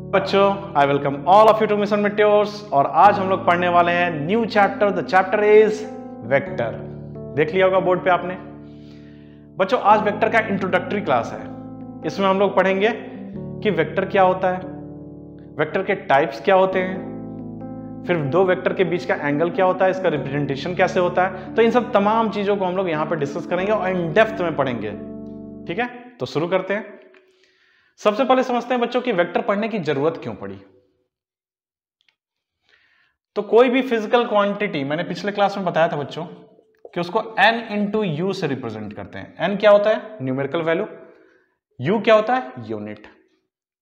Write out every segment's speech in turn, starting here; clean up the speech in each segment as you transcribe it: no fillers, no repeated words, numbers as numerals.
बच्चों, I welcome all of you to Mission Meteors. और आज हम लोग पढ़ने वाले हैं new chapter. The chapter is vector. देख लिया होगा बोर्ड पे आपने। बच्चों, आज वेक्टर का इंट्रोडक्टरी क्लास है। इसमें हम लोग पढ़ेंगे कि वेक्टर क्या होता है, वेक्टर के टाइप्स क्या होते हैं, फिर दो वेक्टर के बीच का एंगल क्या होता है, इसका रिप्रेजेंटेशन कैसे होता है। तो इन सब तमाम चीजों को हम लोग यहां पे डिस्कस करेंगे और इन डेप्थ में पढ़ेंगे। ठीक है, तो शुरू करते हैं। सबसे पहले समझते हैं बच्चों कि वेक्टर पढ़ने की जरूरत क्यों पड़ी। तो कोई भी फिजिकल क्वांटिटी, मैंने पिछले क्लास में बताया था बच्चों कि उसको n इंटू यू से रिप्रेजेंट करते हैं। n क्या होता है? Numerical value. u क्या होता है? यूनिट।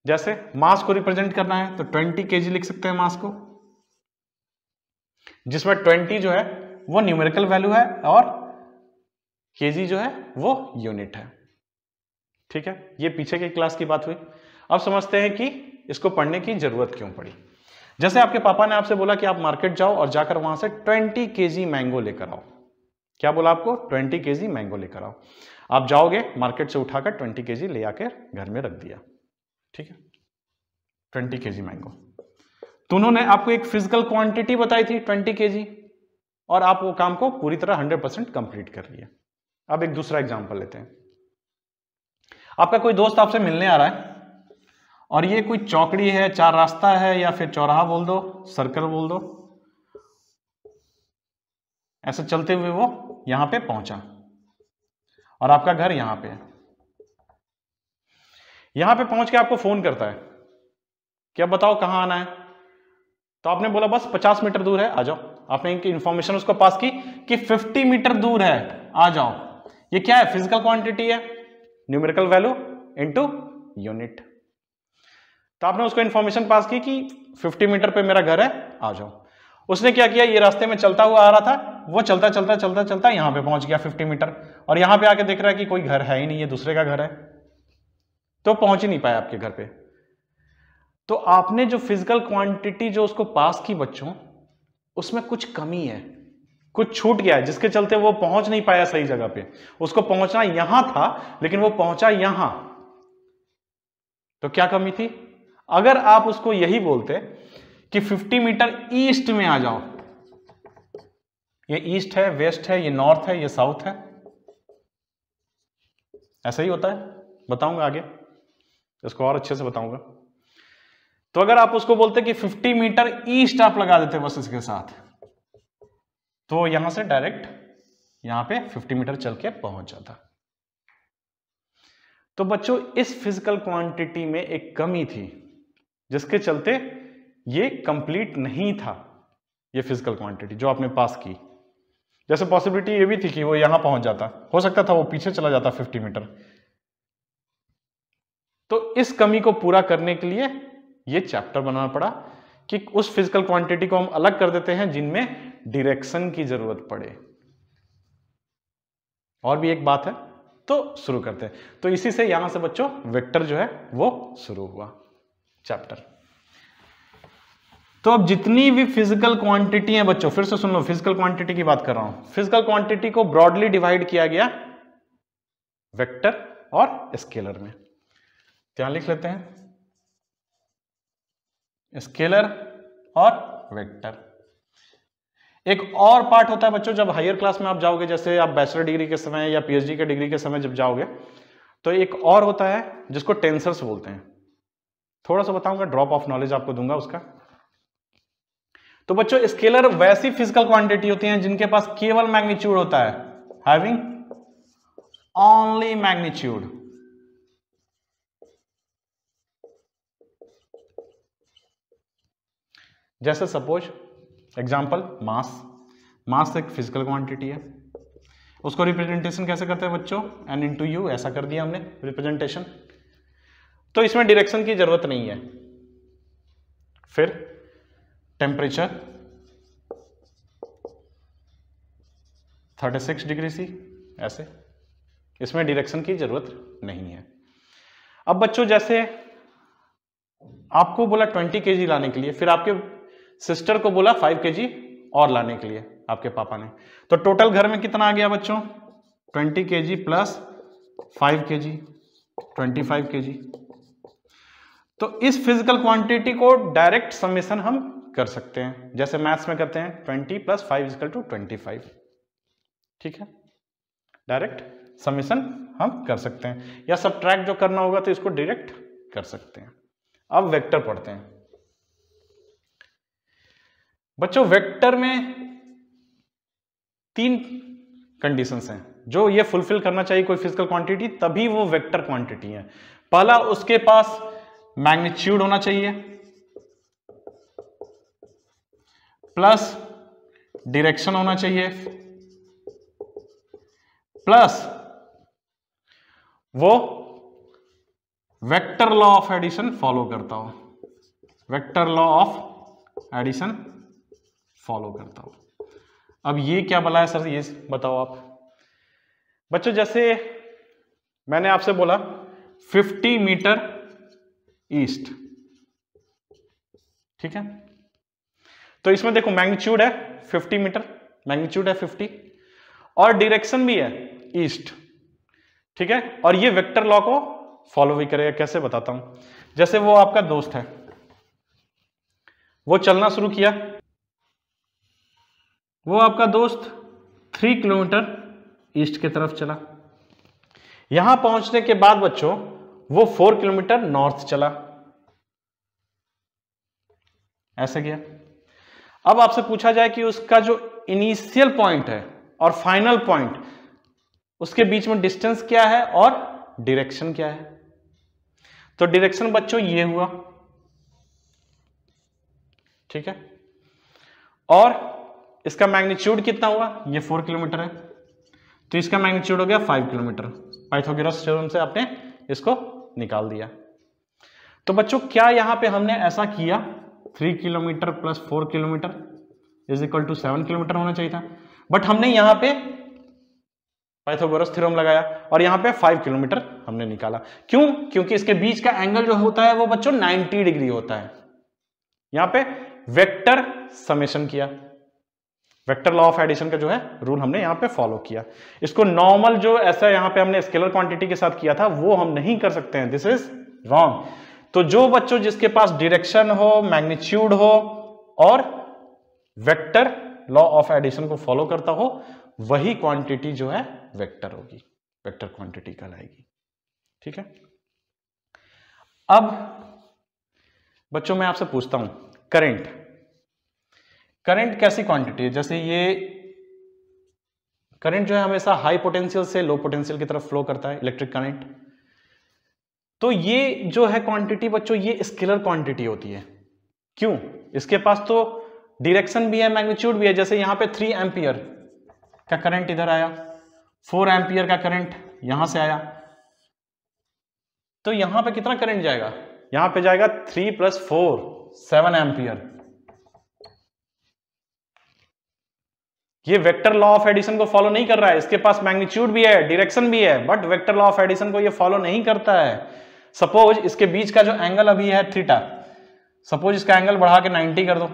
जैसे मास को रिप्रेजेंट करना है तो 20 kg लिख सकते हैं मास को, जिसमें 20 जो है वो न्यूमेरिकल वैल्यू है और kg जो है वो यूनिट है। ठीक है, ये पीछे की क्लास की बात हुई। अब समझते हैं कि इसको पढ़ने की जरूरत क्यों पड़ी। जैसे आपके पापा ने आपसे बोला कि आप मार्केट जाओ और जाकर वहां से 20 kg मैंगो लेकर आओ। क्या बोला आपको? 20 kg मैंगो लेकर आओ। आप जाओगे मार्केट से उठाकर 20 kg ले आकर घर में रख दिया। ठीक है, 20 kg मैंगो। तो उन्होंने आपको एक फिजिकल क्वांटिटी बताई थी 20 kg, और आप वो काम को पूरी तरह 100% कंप्लीट कर लिया। अब एक दूसरा एग्जांपल लेते हैं। आपका कोई दोस्त आपसे मिलने आ रहा है और ये कोई चौकड़ी है, चार रास्ता है, या फिर चौराहा बोल दो, सर्कल बोल दो, ऐसे चलते हुए वो यहां पे पहुंचा और आपका घर यहां पे है। यहां पे पहुंच के आपको फोन करता है कि अब बताओ कहां आना है। तो आपने बोला बस 50 मीटर दूर है, आ जाओ। आपने इनकी इंफॉर्मेशन उसको पास की कि 50 मीटर दूर है, आ जाओ। ये क्या है? फिजिकल क्वांटिटी है, न्यूमेरिकल वैल्यू इनटू यूनिट। तो आपने उसको इंफॉर्मेशन पास की कि 50 मीटर पे मेरा घर है, आ जाओ। उसने क्या किया? ये रास्ते में चलता हुआ आ रहा था, वो चलता चलता चलता चलता यहां पे पहुंच गया 50 मीटर, और यहां पे आके देख रहा है कि कोई घर है ही नहीं, ये दूसरे का घर है, तो पहुंच ही नहीं पाया आपके घर पे। तो आपने जो फिजिकल क्वांटिटी जो उसको पास की बच्चों, उसमें कुछ कमी है, कुछ छूट गया है, जिसके चलते वो पहुंच नहीं पाया सही जगह पे। उसको पहुंचना यहां था लेकिन वो पहुंचा यहां। तो क्या कमी थी? अगर आप उसको यही बोलते कि 50 मीटर ईस्ट में आ जाओ, ये ईस्ट है, वेस्ट है, ये नॉर्थ है, ये साउथ है, ऐसा ही होता है, बताऊंगा आगे, इसको और अच्छे से बताऊंगा। तो अगर आप उसको बोलते कि 50 मीटर ईस्ट आप लगा देते बस इसके साथ, तो यहां से डायरेक्ट यहां पे 50 मीटर चल के पहुंच जाता। तो बच्चों, इस फिजिकल क्वांटिटी में एक कमी थी जिसके चलते ये कंप्लीट नहीं था, ये फिजिकल क्वांटिटी जो आपने पास की। जैसे पॉसिबिलिटी ये भी थी कि वो यहां पहुंच जाता, हो सकता था वो पीछे चला जाता 50 मीटर। तो इस कमी को पूरा करने के लिए ये चैप्टर बनाना पड़ा कि उस फिजिकल क्वांटिटी को हम अलग कर देते हैं जिनमें डायरेक्शन की जरूरत पड़े। और भी एक बात है, तो शुरू करते हैं। तो इसी से यहां से बच्चों वेक्टर जो है वो शुरू हुआ चैप्टर। तो अब जितनी भी फिजिकल क्वांटिटी है बच्चों, फिर से सुन लो, फिजिकल क्वांटिटी की बात कर रहा हूं। फिजिकल क्वांटिटी को ब्रॉडली डिवाइड किया गया वेक्टर और स्केलर में। ध्यान लिख लेते हैं, स्केलर और वेक्टर। एक और पार्ट होता है बच्चों, जब हायर क्लास में आप जाओगे, जैसे आप बैचलर डिग्री के समय या पीएचडी के डिग्री के समय जब जाओगे, तो एक और होता है जिसको टेंसर्स बोलते हैं। थोड़ा सा बताऊंगा, ड्रॉप ऑफ नॉलेज आपको दूंगा उसका। तो बच्चों, स्केलर वैसी फिजिकल क्वांटिटी होती हैं जिनके पास केवल मैग्नीट्यूड होता है, हैविंग ओनली मैग्नीट्यूड। जैसे सपोज एग्जांपल, मास एक फिजिकल क्वांटिटी है, उसको रिप्रेजेंटेशन कैसे करते हैं बच्चों? n इंटू यू, ऐसा कर दिया हमने रिप्रेजेंटेशन। तो इसमें डायरेक्शन की जरूरत नहीं है। फिर टेम्परेचर 36 डिग्री सी, ऐसे, इसमें डायरेक्शन की जरूरत नहीं है। अब बच्चों, जैसे आपको बोला 20 kg लाने के लिए, फिर आपके सिस्टर को बोला 5 kg और लाने के लिए आपके पापा ने, तो टोटल घर में कितना आ गया बच्चों? 20 kg प्लस 5 kg, 25 kg। तो इस फिजिकल क्वांटिटी को डायरेक्ट समेशन हम कर सकते हैं, जैसे मैथ्स में करते हैं 20 + 5 = 25। ठीक है, डायरेक्ट समेशन हम कर सकते हैं, या सबट्रैक्ट जो करना होगा तो इसको डायरेक्ट कर सकते हैं। अब वेक्टर पढ़ते हैं बच्चों। वेक्टर में 3 कंडीशंस हैं जो ये फुलफिल करना चाहिए कोई फिजिकल क्वांटिटी, तभी वो वेक्टर क्वांटिटी है। पहला, उसके पास मैग्नीट्यूड होना चाहिए प्लस डायरेक्शन होना चाहिए प्लस वो vector law of addition follow करता हो, vector law of addition follow करता हो। अब ये क्या बोला है सर, ये बताओ आप बच्चों। जैसे मैंने आपसे बोला 50 मीटर ईस्ट, ठीक है, तो इसमें देखो मैग्नीट्यूड है 50 मीटर, मैग्नीट्यूड है 50 और डायरेक्शन भी है ईस्ट, ठीक है, और ये वेक्टर लॉ को फॉलो भी करेगा। कैसे बताता हूं, जैसे वो आपका दोस्त है, वो चलना शुरू किया, वो आपका दोस्त 3 किलोमीटर ईस्ट की तरफ चला। यहां पहुंचने के बाद बच्चों वो 4 किलोमीटर नॉर्थ चला, ऐसे किया। अब आपसे पूछा जाए कि उसका जो इनिशियल पॉइंट है और फाइनल पॉइंट, उसके बीच में डिस्टेंस क्या है और डायरेक्शन क्या है। तो डायरेक्शन बच्चों ये हुआ, ठीक है, और इसका मैग्नीट्यूड कितना हुआ, ये 4 किलोमीटर है, तो इसका मैग्नीट्यूड हो गया 5 किलोमीटर। पाइथागोरस थ्योरम से आपने इसको निकाल दिया। तो बच्चों क्या यहां पे हमने ऐसा किया, 3 किलोमीटर प्लस 4 किलोमीटर = 7 किलोमीटर होना चाहिए था, बट हमने यहां पे पाइथागोरस थ्योरम लगाया और यहां पे 5 किलोमीटर हमने निकाला। क्यों? क्योंकि इसके बीच का एंगल जो होता है वो बच्चों 90 डिग्री होता है। यहां पे वेक्टर समेशन किया, वेक्टर लॉ ऑफ एडिशन का जो है रूल हमने यहां पे फॉलो किया। इसको नॉर्मल जो ऐसा यहां पे हमने स्केलर क्वांटिटी के साथ किया था वो हम नहीं कर सकते हैं, दिस इज रॉन्ग। तो जो बच्चों जिसके पास डायरेक्शन हो, मैग्नीट्यूड हो और वेक्टर लॉ ऑफ एडिशन को फॉलो करता हो, वही क्वांटिटी जो है वेक्टर होगी, वेक्टर क्वांटिटी कहलाएगी। ठीक है, अब बच्चों मैं आपसे पूछता हूं, करंट, करंट कैसी क्वांटिटी है? जैसे ये करंट जो है हमेशा हाई पोटेंशियल से लो पोटेंशियल की तरफ फ्लो करता है, इलेक्ट्रिक करंट। तो ये जो है क्वांटिटी बच्चों ये स्केलर क्वांटिटी होती है। क्यों? इसके पास तो डायरेक्शन भी है, मैग्नीट्यूड भी है। जैसे यहां पे 3 एम्पियर का करंट इधर आया, 4 एम्पियर का करंट यहां से आया, तो यहां पे कितना करंट जाएगा? यहां पे जाएगा 3 + 4 7 एम्पियर। ये वेक्टर लॉ ऑफ एडिशन को फॉलो नहीं कर रहा है। इसके पास मैग्नीट्यूड भी है, डायरेक्शन भी है, but vector law of addition को ये फॉलो नहीं करता है। सपोज इसके बीच का जो एंगल अभी है थीटा, सपोज इसका एंगल बढ़ा के 90 कर दो,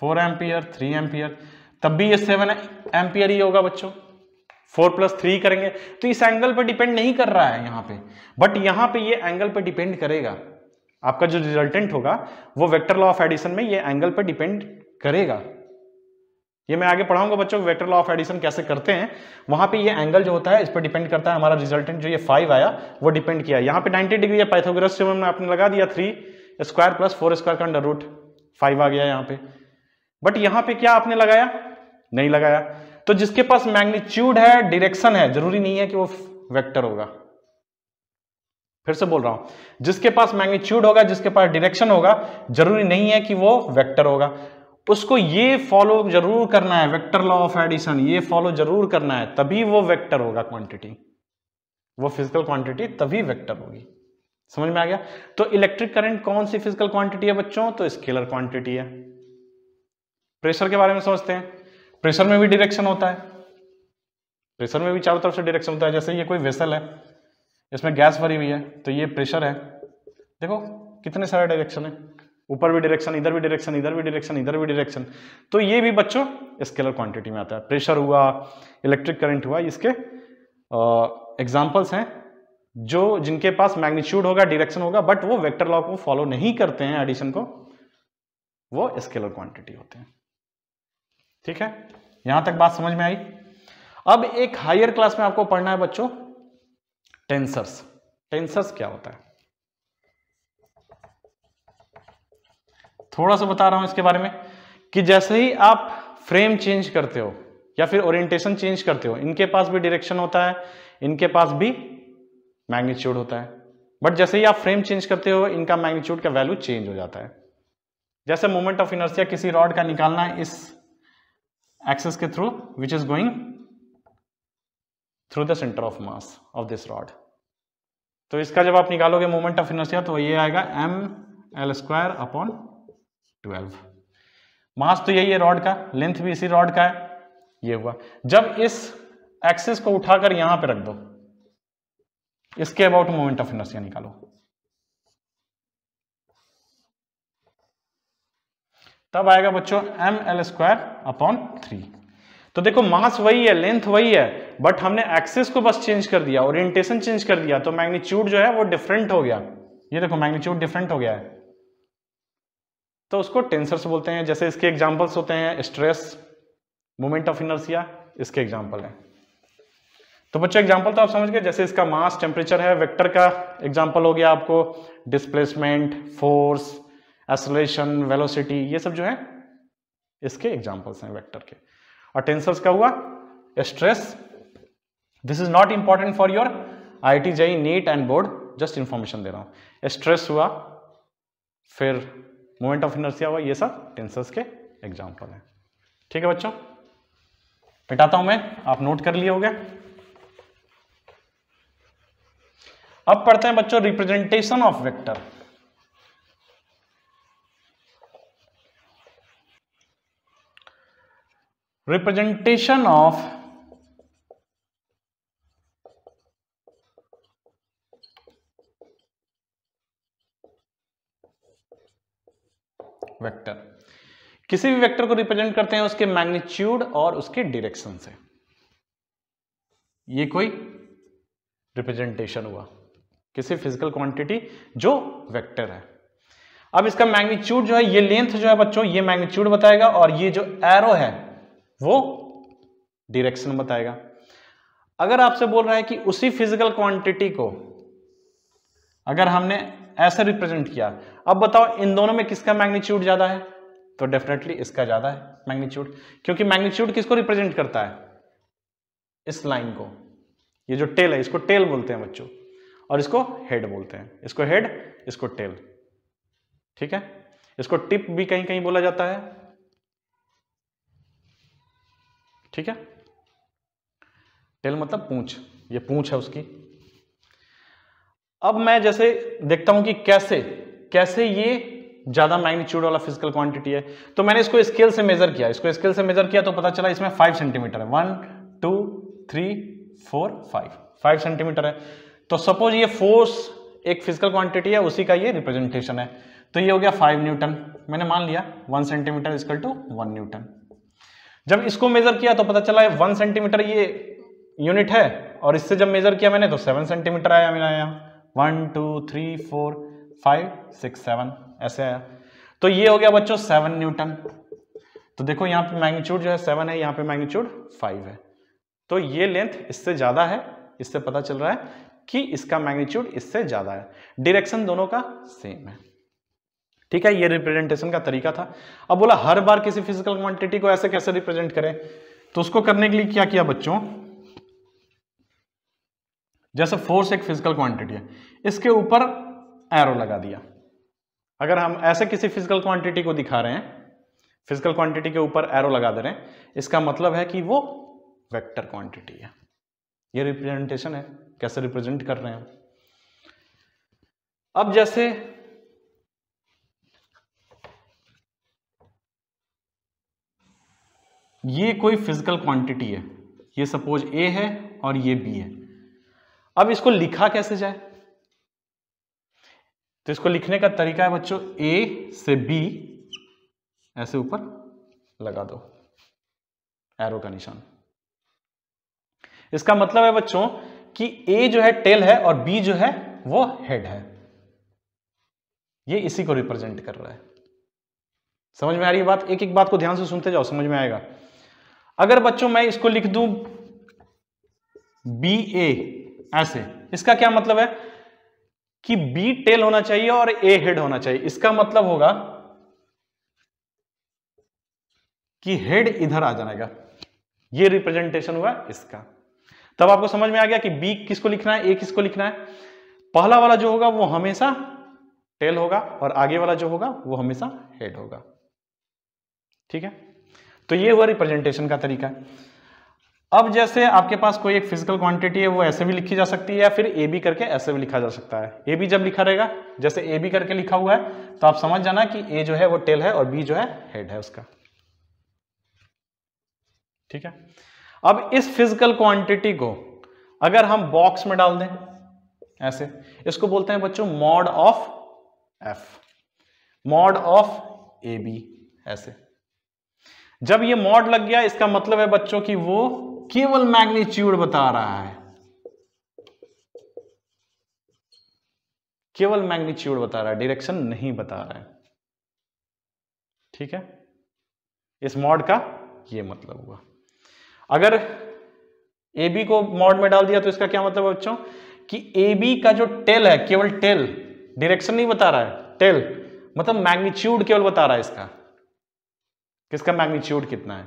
फोर एम्पियर 3 एम्पियर, तब भी ये 7 एम्पियर ही होगा बच्चों। 4 + 3 करेंगे तो इस एंगल पर डिपेंड नहीं कर रहा है यहां पे, बट यहां पे ये एंगल पर डिपेंड करेगा। आपका जो रिजल्टेंट होगा वो वेक्टर लॉ ऑफ एडिशन में ये एंगल पर डिपेंड करेगा। ये मैं आगे पढ़ाऊंगा बच्चों, वेक्टर लॉ ऑफ एडिशन कैसे करते हैं। वहां पे ये एंगल जो होता है इस पर डिपेंड करता है। हमारा रिजल्टेंट जो ये 5 आया वो डिपेंड किया। यहाँ पे 90 डिग्री है, पाइथागोरस थ्योरम में आपने लगा दिया 3² + 4² का √5 आ गया यहाँ पे। बट यहाँ पे क्या आपने लगाया? नहीं लगाया। तो जिसके पास मैग्नीट्यूड है, डायरेक्शन है, जरूरी नहीं है कि वो वेक्टर होगा। फिर से बोल रहा हूं, जिसके पास मैग्नीट्यूड होगा, जिसके पास डायरेक्शन होगा, जरूरी नहीं है कि वो वेक्टर होगा। उसको ये फॉलो जरूर करना है, वेक्टर लॉ ऑफ एडिशन ये फॉलो जरूर करना है, तभी वो वेक्टर होगा क्वांटिटी, वो फिजिकल क्वांटिटी तभी वेक्टर होगी। समझ में आ गया? तो इलेक्ट्रिक करंट कौन सी फिजिकल क्वांटिटी है बच्चों? तो स्केलर क्वांटिटी है। प्रेशर के बारे में समझते हैं। प्रेशर में भी डायरेक्शन होता है, प्रेशर में भी चारों तरफ से डायरेक्शन होता है। जैसे ये कोई वेसल है, इसमें गैस भरी हुई है, तो ये प्रेशर है। देखो कितने सारे डायरेक्शन है, ऊपर भी डायरेक्शन, इधर भी डायरेक्शन, इधर भी डायरेक्शन, इधर भी डायरेक्शन। तो ये भी बच्चों स्केलर क्वांटिटी में आता है। प्रेशर हुआ, इलेक्ट्रिक करंट हुआ, इसके एग्जांपल्स हैं जो जिनके पास मैग्नीट्यूड होगा, डायरेक्शन होगा, बट वो वेक्टर लॉ को फॉलो नहीं करते हैं, एडिशन को, वो स्केलर क्वांटिटी होते हैं। ठीक है, यहां तक बात समझ में आई। अब एक हायर क्लास में आपको पढ़ना है बच्चों टेंसर्स। टेंसर्स क्या होता है थोड़ा सा बता रहा हूं इसके बारे में, कि जैसे ही आप फ्रेम चेंज करते हो या फिर ओरिएंटेशन चेंज करते हो, इनके पास भी डायरेक्शन होता है, इनके पास भी मैग्नीट्यूड होता है, बट जैसे ही आप फ्रेम चेंज करते हो इनका मैग्नीट्यूड का वैल्यू चेंज हो जाता है। जैसे मोमेंट ऑफ इनर्शिया किसी रॉड का निकालना है इस एक्सिस के through which is going through the centre of mass of this rod, तो इसका जब आप निकालोगे मोमेंट ऑफ इनर्शिया तो ये आएगा ml² अपॉन 12। मास तो यही है रॉड का, लेंथ भी इसी रॉड का है, ये हुआ। जब इस एक्सिस को उठाकर यहां पे रख दो, इसके अबाउट मोमेंट ऑफ इनर्शिया निकालो, तब आएगा बच्चों ml² अपॉन 3। तो देखो मास वही है, लेंथ वही है, बट हमने एक्सिस को बस चेंज कर दिया, ओरिएंटेशन चेंज कर दिया, तो मैग्नीट्यूड जो है वो डिफरेंट हो गया। ये देखो मैग्नीट्यूड डिफरेंट हो गया है, तो उसको टेंसर्स बोलते हैं। जैसे इसके एग्जांपल्स होते हैं स्ट्रेस, मोमेंट ऑफ इनर्शिया, इसके एग्जांपल हैं। तो बच्चों एग्जांपल तो आप समझ गए, जैसे इसका मास, टेम्परेचर है, वेक्टर का एग्जांपल हो गया आपको डिस्प्लेसमेंट, फोर्स, एक्सेलरेशन, वेलोसिटी, ये सब जो है इसके एग्जांपल्स हैं वेक्टर के। और टेंसर्स का हुआ stress, this is not important for your IIT JEE NEET and board, just information दे रहा हूं। स्ट्रेस हुआ, फिर मोमेंट ऑफ इनर्शिया हुआ, ये सब टेंसर्स के एग्जांपल हैं। ठीक है बच्चों, मिटाता हूं मैं, आप नोट कर लिए होंगे। अब पढ़ते हैं बच्चों representation of vector. Representation of vector, किसी भी वेक्टर को रिप्रेजेंट करते हैं उसके मैग्नीट्यूड और उसके डायरेक्शन से। ये कोई रिप्रेजेंटेशन हुआ किसी फिजिकल क्वांटिटी जो वेक्टर है। अब इसका मैग्नीट्यूड जो है, ये लेंथ जो है बच्चों, ये मैग्नीट्यूड बताएगा, और ये जो एरो है वो डायरेक्शन बताएगा। अगर आपसे बोल रहा है कि उसी फिजिकल क्वांटिटी को अगर हमने ऐसे रिप्रेजेंट किया, अब बताओ इन दोनों में किसका मैग्नीट्यूड ज्यादा है, तो डेफिनेटली इसका ज्यादा है मैग्नीट्यूड, क्योंकि मैग्नीट्यूड किसको रिप्रेजेंट करता है, इस लाइन को। ये जो टेल है इसको टेल बोलते हैं बच्चों, और इसको हेड बोलते हैं, इसको हेड, इसको टेल। ठीक है, इसको टिप भी कहीं कहीं बोला जाता है। ठीक है, टेल मतलब पूंछ, ये पूंछ है उसकी। अब मैं जैसे देखता हूं कि कैसे ये ज्यादा मैग्नीट्यूड वाला फिजिकल क्वांटिटी है, तो मैंने इसको स्केल से मेजर किया, इसको स्केल से मेजर किया तो पता चला इसमें 5 सेंटीमीटर है। 1 2 3 4 5 सेंटीमीटर है। तो सपोज ये फोर्स एक फिजिकल क्वांटिटी है, उसी का ये रिप्रेजेंटेशन है, तो ये हो गया 5 न्यूटन। मैंने मान लिया 1 सेंटीमीटर इक्वल टू 1 न्यूटन। जब इसको मेजर किया तो पता चला 1 सेंटीमीटर ये यूनिट है, और इससे जब मेजर किया मैंने तो 7 सेंटीमीटर आया मेरा यहाँ। 1 2 3 4 5 6 7 ऐसे आया, तो ये हो गया बच्चों 7 न्यूटन। तो देखो यहाँ पे मैग्नीट्यूड जो है 7 है, यहाँ पे मैग्नीट्यूड 5 है, तो ये लेंथ इससे ज्यादा है, इससे पता चल रहा है कि इसका मैग्नीट्यूड इससे ज्यादा है। डायरेक्शन दोनों का सेम है। ठीक है, ये रिप्रेजेंटेशन का तरीका था। अब बोला हर बार किसी फिजिकल क्वांटिटी को ऐसे कैसे रिप्रेजेंट करें, तो उसको करने के लिए क्या किया बच्चों, जैसे फोर्स एक फिजिकल क्वांटिटी है, इसके ऊपर एरो लगा दिया। अगर हम ऐसे किसी फिजिकल क्वांटिटी को दिखा रहे हैं, फिजिकल क्वांटिटी के ऊपर एरो लगा दे रहे हैं, इसका मतलब है कि वो वेक्टर क्वांटिटी है। ये रिप्रेजेंटेशन है, कैसे रिप्रेजेंट कर रहे हैं। अब जैसे ये कोई फिजिकल क्वांटिटी है, ये सपोज ए है और ये बी है। अब इसको लिखा कैसे जाए, तो इसको लिखने का तरीका है बच्चों, ए से बी ऐसे ऊपर लगा दो एरो का निशान। इसका मतलब है बच्चों कि ए जो है टेल है और बी जो है वो हेड है। ये इसी को रिप्रेजेंट कर रहा है। समझ में आ रही है बात? एक एक बात को ध्यान से सुनते जाओ, समझ में आएगा। अगर बच्चों मैं इसको लिख दूं बी ए ऐसे, इसका क्या मतलब है कि बी टेल होना चाहिए और ए हेड होना चाहिए। इसका मतलब होगा कि हेड इधर आ जाएगा। ये रिप्रेजेंटेशन हुआ इसका। तब आपको समझ में आ गया कि बी किसको लिखना है, ए किसको लिखना है। पहला वाला जो होगा वो हमेशा टेल होगा और आगे वाला जो होगा वो हमेशा हेड होगा। ठीक है, तो ये हुआ रिप्रेजेंटेशन का तरीका। अब जैसे आपके पास कोई एक फिजिकल क्वांटिटी है, वो ऐसे भी लिखी जा सकती है या फिर ए बी करके ऐसे भी लिखा जा सकता है। ए बी जब लिखा रहेगा, जैसे ए बी करके लिखा हुआ है, तो आप समझ जाना कि ए जो है वो टेल है और बी जो है हेड है उसका। ठीक है, अब इस फिजिकल क्वांटिटी को अगर हम बॉक्स में डाल दें ऐसे, इसको बोलते हैं बच्चों mod of F, mod of A B ऐसे। जब ये मॉड लग गया, इसका मतलब है बच्चों कि वो केवल मैग्नीट्यूड बता रहा है, केवल मैग्नीट्यूड बता रहा है, डायरेक्शन नहीं बता रहा है। ठीक है, इस मॉड का ये मतलब हुआ। अगर ए बी को मॉड में डाल दिया तो इसका क्या मतलब है बच्चों कि ए बी का जो टेल है, केवल टेल, डायरेक्शन नहीं बता रहा है, टेल मतलब मैग्नीट्यूड केवल बता रहा है इसका, किसका मैग्नीट्यूड कितना है।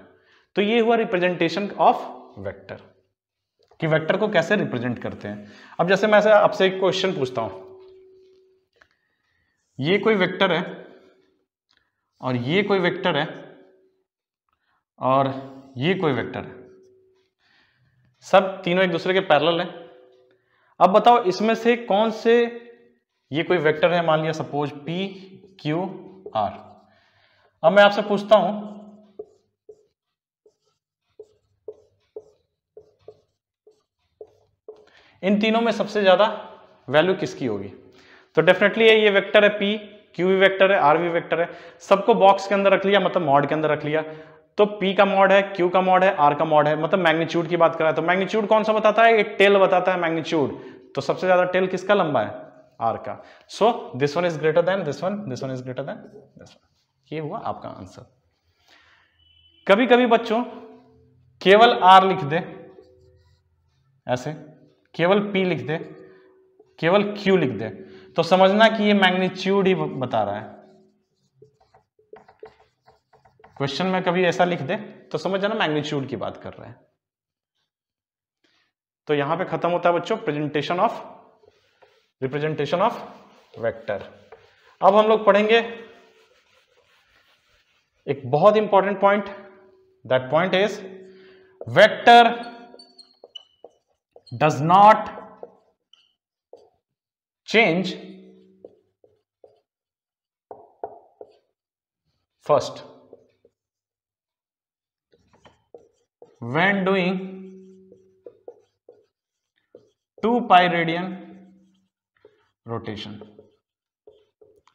तो ये हुआ रिप्रेजेंटेशन ऑफ वेक्टर, कि वेक्टर को कैसे रिप्रेजेंट करते हैं। अब जैसे मैं आपसे एक क्वेश्चन पूछता हूं, ये कोई वेक्टर है और ये कोई वेक्टर है और ये कोई वेक्टर है, सब तीनों एक दूसरे के पैरेलल हैं। अब बताओ इसमें से कौन से, ये कोई वेक्टर है मान लिया सपोज P Q R। अब मैं आपसे पूछता हूं इन तीनों में सबसे ज्यादा वैल्यू किसकी होगी। तो डेफिनेटली ये वेक्टर है P, Q भी वेक्टर है, R भी वेक्टर है। सबको बॉक्स के अंदर रख लिया, मतलब मॉड के अंदर रख लिया। तो P का मॉड है, Q का मॉड है, R का मॉड है, मतलब मैग्नीट्यूड की बात कर रहा है। तो मैग्नीट्यूड कौन सा बताता है, ये टेल बताता है मैग्नीट्यूड। तो सबसे ज्यादा टेल किसका लंबा है, R का। So this one is greater than this one, this one is greater than this one. ये हुआ आपका आंसर। कभी कभी बच्चों केवल R लिख दे ऐसे, केवल P लिख दे, केवल Q लिख दे, तो समझना कि ये मैग्नीट्यूड ही बता रहा है। क्वेश्चन में कभी ऐसा लिख दे तो समझ जाना मैग्नीट्यूड की बात कर रहे हैं। तो यहां पे खत्म होता है बच्चों रिप्रेजेंटेशन ऑफ वेक्टर। अब हम लोग पढ़ेंगे एक बहुत important point, that point is vector does not change first when doing 2 pi radian rotation।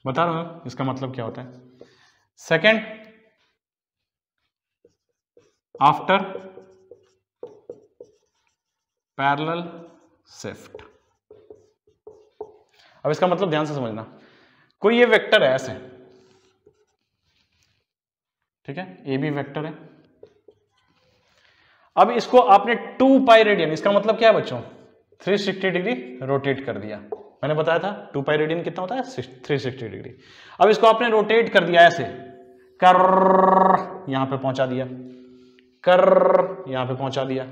बता रहा हूं इसका मतलब क्या होता है। Second, after parallel shift. अब इसका मतलब ध्यान से समझना, कोई ये वेक्टर है ऐसे, ठीक है, ए बी वेक्टर है। अब इसको आपने 2 पाई रेडियन, इसका मतलब क्या है बच्चों, 360 डिग्री रोटेट कर दिया। मैंने बताया था 2 पाई रेडियन कितना होता है, 360 डिग्री। अब इसको आपने रोटेट कर दिया ऐसे, कर यहां पे पहुंचा दिया, कर यहां पे पहुंचा दिया।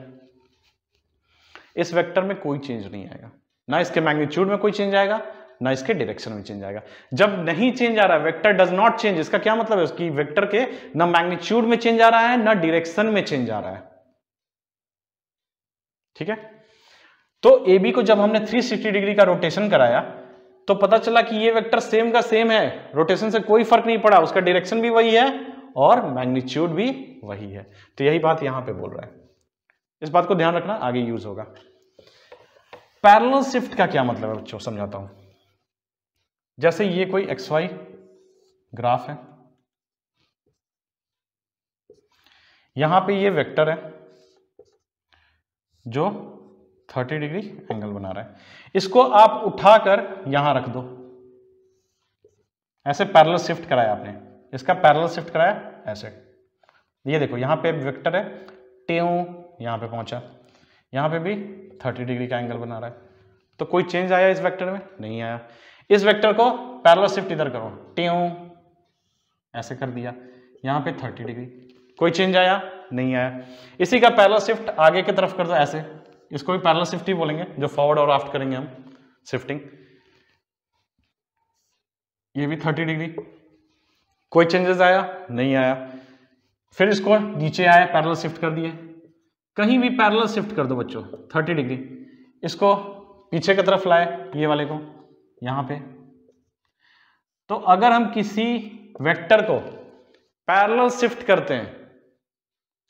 इस वेक्टर में कोई चेंज नहीं आएगा, ना इसके मैग्नीट्यूड में कोई चेंज आएगा, ना इसके डायरेक्शन में चेंज आएगा। जब नहीं चेंज आ रहा है, वेक्टर डज नॉट चेंज, इसका क्या मतलब है, उसकी वेक्टर के ना मैग्नीट्यूड में चेंज आ रहा है, ना डायरेक्शन में चेंज आ रहा है। ठीक है, तो ए बी को जब हमने 360 डिग्री का रोटेशन कराया तो पता चला कि ये वेक्टर सेम का सेम है, रोटेशन से कोई फर्क नहीं पड़ा, उसका डायरेक्शन भी वही है और मैग्नीट्यूड भी वही है। तो यही बात यहां पे बोल रहा है, इस बात को ध्यान रखना, आगे यूज होगा। पैरेलल शिफ्ट का क्या मतलब है बच्चों, समझाता हूं। जैसे ये कोई XY ग्राफ है, यहां पे ये वेक्टर है जो 30 डिग्री एंगल बना रहा है, इसको आप उठाकर यहां रख दो, ऐसे पैरेलल शिफ्ट कराया आपने, इसका पैरेलल शिफ्ट कराया ऐसे, ये देखो यहां पे वेक्टर है, ट्यों यहां पे पहुंचा, यहां पे भी 30 डिग्री का एंगल बना रहा है, तो कोई चेंज आया इस वेक्टर में? नहीं आया। इस वेक्टर को पैरेलल शिफ्ट इधर करो, ट्यों ऐसे कर दिया, यहां पे 30 डिग्री, कोई चेंज आया? नहीं आया। इसी का पैरेलल शिफ्ट आगे की तरफ कर दो ऐसे, इसको भी पैरेलल शिफ्ट ही बोलेंगे, जो फॉरवर्ड और आफ्ट करेंगे हम शिफ्टिंग, ये भी 30 डिग्री, कोई चेंजेस आया? नहीं आया। फिर इसको नीचे आया, पैरेलल शिफ्ट कर दिए, कहीं भी पैरेलल शिफ्ट कर दो बच्चों 30 डिग्री, इसको पीछे की तरफ लाए, ये वाले को यहां पे, तो अगर हम किसी वेक्टर को पैरेलल शिफ्ट करते हैं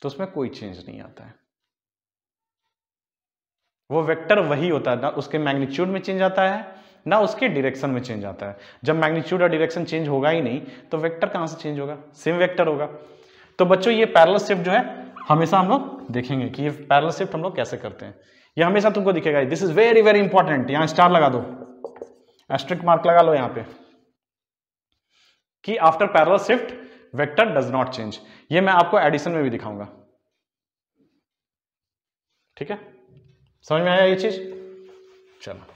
तो उसमें कोई चेंज नहीं आता है, वो वेक्टर वही होता है, ना उसके मैग्नीट्यूड में चेंज आता है ना उसके डायरेक्शन में चेंज आता है। जब मैग्नीट्यूड और डायरेक्शन चेंज होगा ही नहीं तो वेक्टर कहां से चेंज होगा? सेम वेक्टर होगा। तो बच्चों ये पैरेलल शिफ्ट जो है हमेशा हम लोग देखेंगे कि ये पैरेलल शिफ्ट हम लोग कैसे करते हैं, ये हमेशा तुमको दिखेगा। This is very very important, यहां स्टार लगा दो, एस्ट्रिक मार्क लगा लो यहां पे कि after parallel shift vector does not change. ये मैं आपको एडिशन में भी दिखाऊंगा, ठीक है? समझ में आया ये चीज? चलो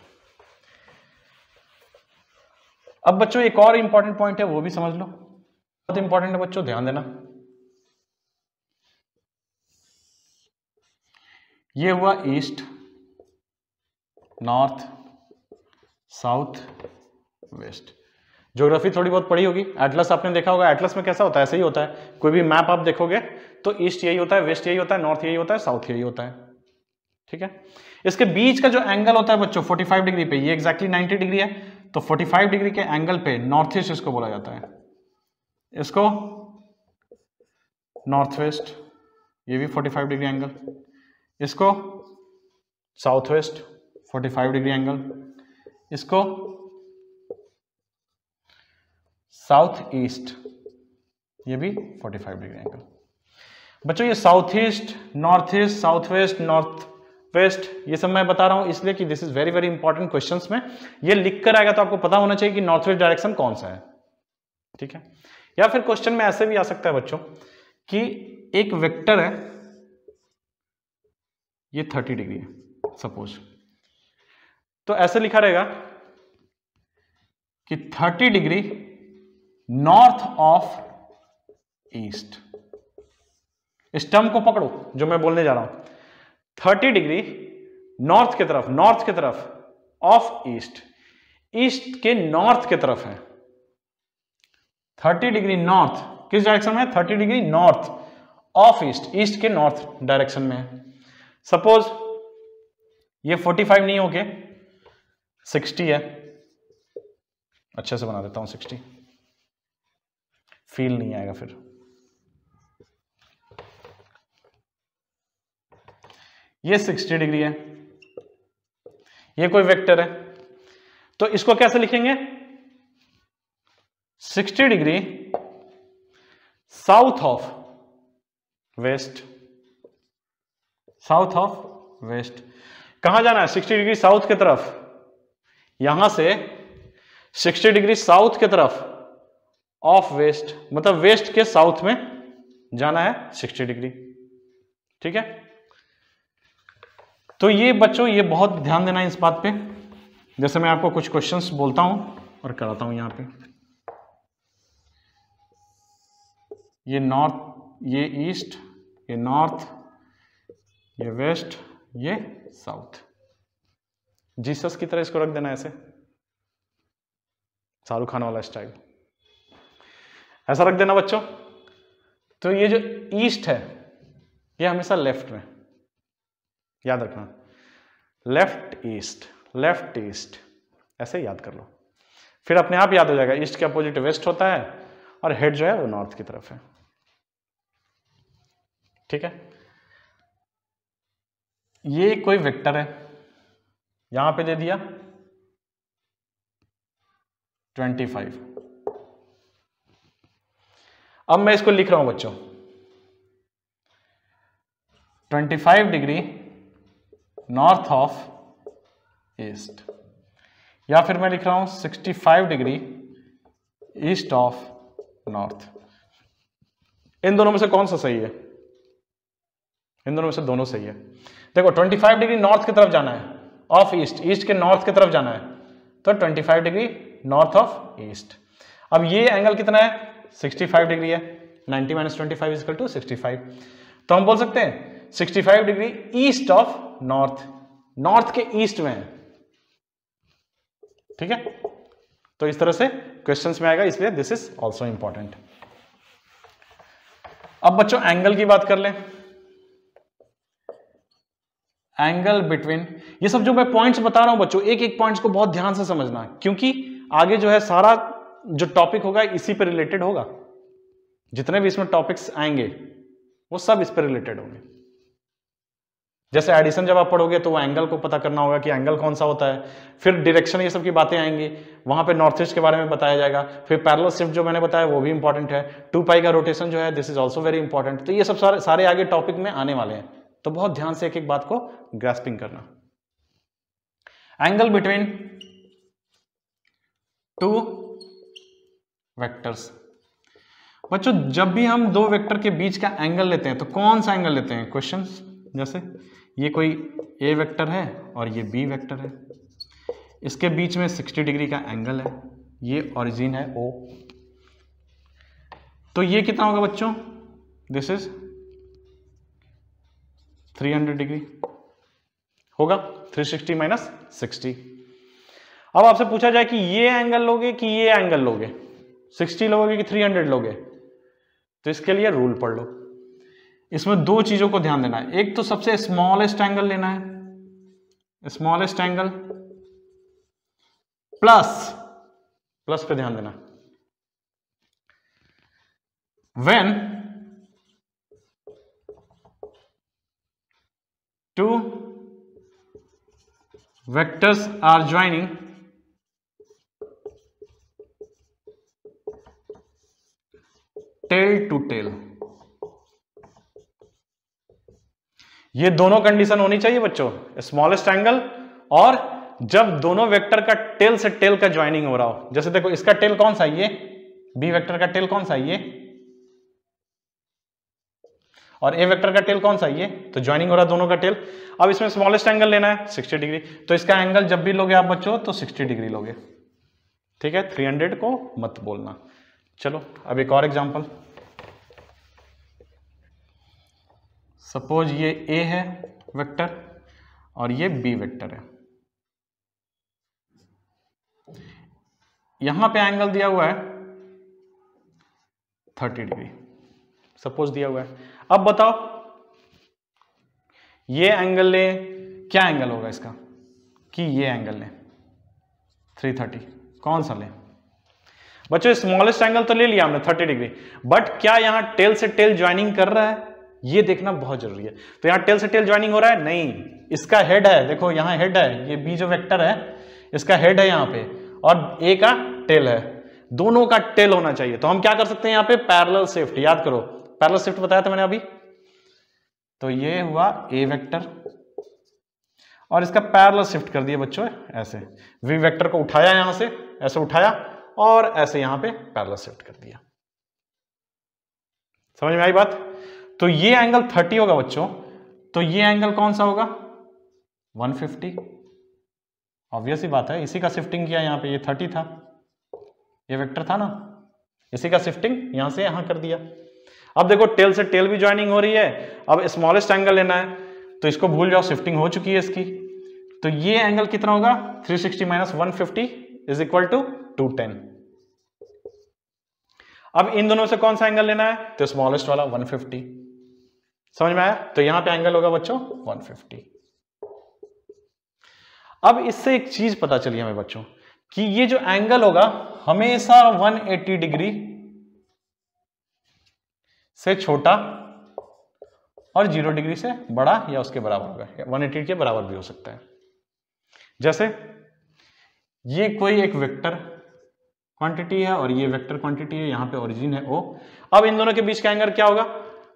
अब बच्चों एक और इंपॉर्टेंट पॉइंट है, वो भी समझ लो, बहुत इंपॉर्टेंट है बच्चों, ध्यान देना। ये हुआ east, north, south, west. Geography थोड़ी बहुत पढ़ी होगी, एटलस आपने देखा होगा, एटलस में कैसा होता है? ऐसे ही होता है, कोई भी मैप आप देखोगे तो ईस्ट यही होता है, वेस्ट यही होता है, नॉर्थ यही होता है, साउथ यही होता है, ठीक है? इसके बीच का जो एंगल होता है बच्चों 45 डिग्री पे, ये एग्जैक्टली 90 डिग्री है, तो 45 डिग्री के एंगल पे नॉर्थ ईस्ट इसको बोला जाता है, इसको नॉर्थ वेस्ट, ये भी 45 डिग्री एंगल, इसको साउथ वेस्ट 45 डिग्री एंगल, इसको साउथ ईस्ट, ये भी 45 डिग्री एंगल। बच्चों ये south east, north east, south west, north west, ये सब मैं बता रहा हूं इसलिए कि this is very very important questions में ये लिख कर आएगा तो आपको पता होना चाहिए कि नॉर्थ वेस्ट डायरेक्शन कौन सा है, ठीक है? या फिर क्वेश्चन में ऐसे भी आ सकता है बच्चों कि एक वेक्टर है, ये 30 डिग्री है सपोज, तो ऐसे लिखा रहेगा कि 30 डिग्री नॉर्थ ऑफ ईस्ट। इस टर्म को पकड़ो जो मैं बोलने जा रहा हूं, 30 डिग्री नॉर्थ की तरफ ऑफ ईस्ट, ईस्ट के नॉर्थ की तरफ है। 30 डिग्री नॉर्थ किस डायरेक्शन में है? 30 degree north of east, east के नॉर्थ डायरेक्शन में है। सपोज ये 45 नहीं होके 60 है, अच्छे से बना देता हूं 60, फील नहीं आएगा फिर। ये 60 डिग्री है, ये कोई वेक्टर है, तो इसको कैसे लिखेंगे? 60 degree south of west, south of west. कहां जाना है? 60 डिग्री साउथ की तरफ, यहां से 60 डिग्री साउथ की तरफ ऑफ वेस्ट, मतलब वेस्ट के साउथ में जाना है 60 डिग्री, ठीक है? तो ये बच्चों ये बहुत ध्यान देना है इस बात पे, जैसे मैं आपको कुछ क्वेश्चंस बोलता हूं और कराता हूं। यहां पे ये नॉर्थ, ये ईस्ट, ये नॉर्थ, ये वेस्ट, ये साउथ। जीसस की तरह इसको रख देना ऐसे, शाहरुख खान वाला स्टाइल, ऐसा रख देना बच्चों। तो ये जो ईस्ट है ये हमेशा लेफ्ट में, याद रखना, लेफ्ट ईस्ट, लेफ्ट ईस्ट, ऐसे याद कर लो, फिर अपने आप याद हो जाएगा। ईस्ट के अपोजिट वेस्ट होता है और हेड जो है वो नॉर्थ की तरफ है, ठीक है? ये कोई वेक्टर है, यहां पे दे दिया 25। अब मैं इसको लिख रहा हूं बच्चों, 25 डिग्री नॉर्थ ऑफ ईस्ट, या फिर मैं लिख रहा हूं 65 डिग्री ईस्ट ऑफ नॉर्थ। इन दोनों में से कौन सा सही है? इन दोनों में से दोनों सही है। देखो 25 डिग्री नॉर्थ की तरफ जाना है, ऑफ ईस्ट, ईस्ट के नॉर्थ की तरफ जाना है, तो 25 डिग्री नॉर्थ ऑफ ईस्ट। अब ये एंगल कितना है? 65 डिग्री है। 90 - 25 = 65। तो हम बोल सकते हैं 65 degree east of north, north के ईस्ट में है। ठीक है, तो इस तरह से क्वेश्चंस में आएगा, इसलिए दिस इज ऑल्सो इंपॉर्टेंट। अब बच्चों एंगल की बात कर लें। एंगल बिटवीन, ये सब जो मैं पॉइंट्स बता रहा हूं बच्चों, एक एक पॉइंट्स को बहुत ध्यान से समझना, क्योंकि आगे जो है सारा जो टॉपिक होगा इसी पे रिलेटेड होगा। जितने भी इसमें टॉपिक्स आएंगे वो सब इस पे रिलेटेड होंगे। जैसे एडिशन जब आप पढ़ोगे तो वो एंगल को पता करना होगा कि एंगल कौन सा होता है, फिर डायरेक्शन, ये सब की बातें आएंगी, वहां पे नॉर्थ ईस्ट के बारे में बताया जाएगा, फिर पैरेलल शिफ्ट जो मैंने बताया वो भी इंपॉर्टेंट है, 2π का रोटेशन जो है this is also very important. तो ये सब सारे आगे टॉपिक में आने वाले हैं, तो बहुत ध्यान से एक एक बात को ग्रास्पिंग करना। Angle between two vectors. बच्चों जब भी हम दो वेक्टर के बीच का एंगल लेते हैं तो कौन सा एंगल लेते हैं? क्वेश्चन जैसे ये कोई ए वेक्टर है और ये बी वेक्टर है, इसके बीच में 60 डिग्री का एंगल है, ये ओरिजिन है ओ, तो ये कितना होगा बच्चों? दिस इज 300 डिग्री होगा, 360 - 60। अब आपसे पूछा जाए कि ये एंगल लोगे कि ये एंगल लोगे, 60 लोगे कि 300 लोगे, तो इसके लिए रूल पढ़ लो। इसमें दो चीजों को ध्यान देना है, एक तो सबसे स्मॉलेस्ट एंगल लेना है, स्मॉलेस्ट एंगल, प्लस पे ध्यान देना। When two vectors are joining tail to tail, ये दोनों कंडीशन होनी चाहिए बच्चों, स्मॉलेस्ट एंगल और जब दोनों वेक्टर का टेल से टेल का ज्वाइनिंग हो रहा हो। जैसे देखो इसका टेल कौन सा है? ये बी वेक्टर का टेल कौन सा है? ये, और ए वेक्टर का टेल कौन सा है? ये, तो ज्वाइनिंग हो रहा है दोनों का टेल। अब इसमें स्मॉलेस्ट एंगल लेना है 60 डिग्री, तो इसका एंगल जब भी लोगे आप बच्चों तो 60 डिग्री लोगे। ठीक है, 300 को मत बोलना। चलो अब एक और एग्जांपल, सपोज ये ए है वेक्टर और ये बी वेक्टर है, यहां पे एंगल दिया हुआ है 30 डिग्री सपोज दिया हुआ है। अब बताओ ये एंगल ले, क्या एंगल होगा इसका? कि ये एंगल ले 330, कौन सा ले? बच्चों स्मॉलेस्ट एंगल तो ले लिया हमने 30 डिग्री, बट क्या यहां टेल से टेल ज्वाइनिंग कर रहा है? ये देखना बहुत जरूरी है। तो यहां टेल से टेल ज्वाइनिंग हो रहा है? नहीं, इसका हेड है, देखो यहां हेड है, ये बी जो वेक्टर है इसका हेड है यहां पे, और ए का टेल है, दोनों का टेल होना चाहिए। तो हम क्या कर सकते हैं यहां पे? पैरेलल शिफ्ट, याद करो पैरेलल शिफ्ट बताया था मैंने अभी। तो ये हुआ ए वेक्टर और इसका पैरेलल शिफ्ट कर दिया बच्चों ऐसे, वी वेक्टर को उठाया यहां से, ऐसे उठाया और ऐसे यहां पे पैरेलल शिफ्ट कर दिया। समझ में आई बात? तो ये एंगल 30 होगा बच्चों, तो ये एंगल कौन सा होगा? 150। ऑब्वियस ही बात है, इसी का शिफ्टिंग किया यहां पे, ये 30 था, ये वेक्टर था ना, इसी का शिफ्टिंग यहां से यहां कर दिया। अब देखो टेल से टेल भी ज्वाइनिंग हो रही है, अब स्मॉलेस्ट एंगल लेना है तो इसको भूल जाओ, शिफ्टिंग हो चुकी है इसकी। तो ये एंगल कितना होगा? 360 - 150 = 210। अब इन दोनों से कौन सा एंगल लेना है? तो स्मॉलेस्ट वाला 150। समझ में आया? तो यहां पे एंगल होगा बच्चों 150। अब इससे एक चीज पता चली हमें बच्चों कि ये जो एंगल होगा हमेशा 180 डिग्री से छोटा और 0 डिग्री से बड़ा या उसके बराबर होगा, 180 के बराबर भी हो सकता है। जैसे ये कोई एक वेक्टर क्वांटिटी है और ये वेक्टर क्वांटिटी है, यहाँ पे ओरिजिन है O। अब इन दोनों के बीच का एंगल क्या होगा?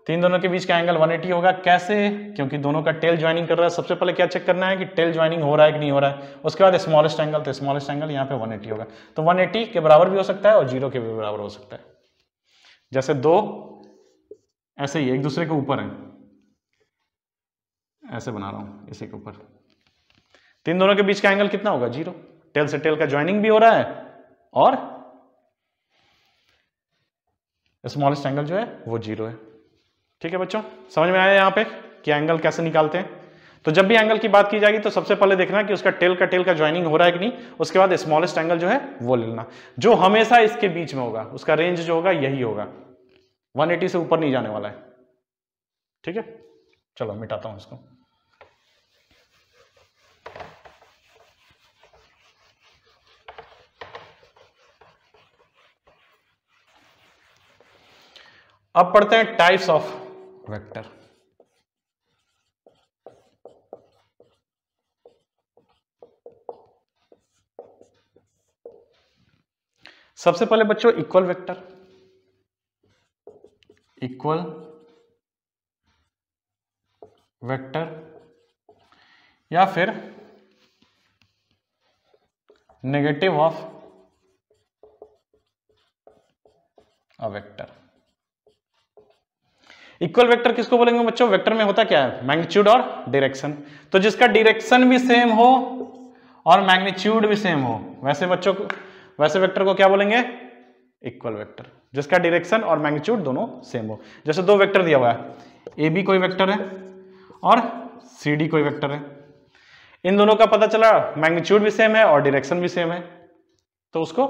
तो इन दोनों के बीच का एंगल 180 होगा। कैसे? क्योंकि दोनों का टेल ज्वाइनिंग कर रहा है। सबसे पहले क्या चेक करना है कि टेल ज्वाइनिंग हो रहा है कि नहीं हो रहा है। उसके बाद स्मॉलेस्ट एंगल, तो स्मॉलेस्ट एंगल यहाँ पे 180 होगा। तो 180 के बराबर भी हो सकता है और 0 के भी बराबर हो सकता है। जैसे दो ऐसे ही एक दूसरे के ऊपर है, ऐसे बना रहा हूं इसी के ऊपर, तो इन दोनों के बीच का एंगल कितना होगा? 0। टेल से टेल का ज्वाइनिंग भी हो रहा है और स्मॉलेस्ट एंगल जो है वो 0 है। ठीक है बच्चों, समझ में आया यहाँ पे कि एंगल कैसे निकालते हैं? तो जब भी एंगल की बात की जाएगी तो सबसे पहले देखना कि उसका टेल का ज्वाइनिंग हो रहा है कि नहीं। उसके बाद स्मॉलेस्ट एंगल जो है वो ले लेना, जो हमेशा इसके बीच में होगा। उसका रेंज जो होगा यही होगा, 180 से ऊपर नहीं जाने वाला है। ठीक है, चलो मिटाता हूं इसको। अब पढ़ते हैं टाइप्स ऑफ वेक्टर। सबसे पहले बच्चों इक्वल वेक्टर, इक्वल वेक्टर या फिर negative of a vector. Equal vector किसको बोलेंगे बच्चों? वेक्टर में होता क्या है? मैग्नीट्यूड और डायरेक्शन। तो जिसका डायरेक्शन भी सेम हो और मैग्नीट्यूड भी सेम हो, वैसे बच्चों को, वैसे वेक्टर को क्या बोलेंगे? Equal vector. जिसका डायरेक्शन और मैग्नीट्यूड दोनों सेम हो। जैसे दो वेक्टर दिया हुआ है, ए बी कोई वेक्टर है और सी डी कोई वेक्टर है। इन दोनों का पता चला मैग्नीट्यूड भी सेम है और डायरेक्शन भी सेम है, तो उसको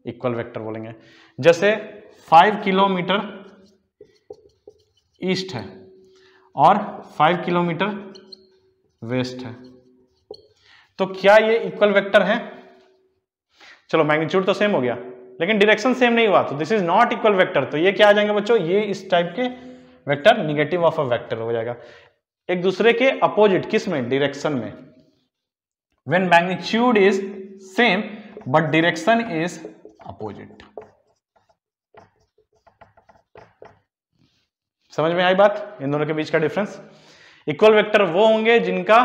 इक्वल वेक्टर बोलेंगे। जैसे 5 किलोमीटर ईस्ट है और 5 किलोमीटर वेस्ट है, तो क्या ये इक्वल वेक्टर है? चलो मैग्नीट्यूड तो सेम हो गया लेकिन डायरेक्शन सेम नहीं हुआ, तो this is not equal vector. तो ये क्या आ जाएंगे बच्चों? ये इस टाइप के vector negative of a vector हो जाएगा। एक दूसरे के अपोजिट, किस में? डायरेक्शन में। When magnitude is same but direction is opposite. समझ में आई बात? इन दोनों के बीच का डिफरेंस। इक्वल वेक्टर वो होंगे जिनका